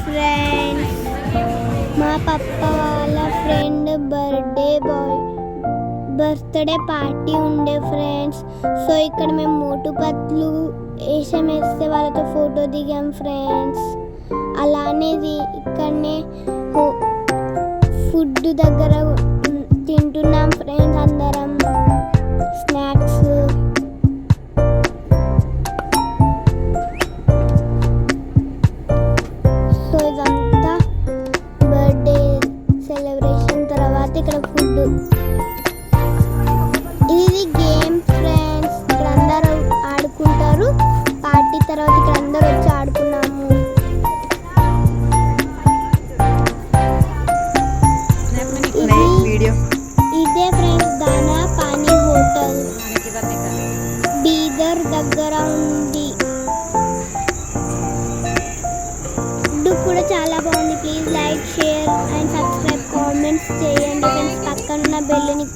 Friends, మా పప్ప వాళ్ళ ఫ్రెండ్ బర్త్డే పార్టీ ఉండే ఫ్రెండ్స్. సో ఇక్కడ మేము మోటు పత్లు వేషం వేస్తే వాళ్ళతో ఫోటో దిగాం ఫ్రెండ్స్. అలానే ఇక్కడనే ఫుడ్ దగ్గర తింటున్నాం ఫ్రెండ్స్ అందరం స్నాక్స్. సో ఇదంతా బర్త్డే సెలబ్రేషన్ తర్వాత ఇక్కడ ఫుడ్. ఇది గేమ్ ఫ్రెండ్స్, ఇక్కడ అందరూ ఆడుకుంటారు. పార్టీ తర్వాత ఇక్కడ అందరూ వచ్చి ఆడుకున్నాము. ఇదే ఫ్రెండ్స్ దానా పానీ హోటల్ బీదర్ దగ్గర ఉంది. ఫుడ్ కూడా చాలా బాగుంది. Please like, share and subscribe, comments చేయండి ఫ్రెండ్స్. పక్కనున్న బెల్ని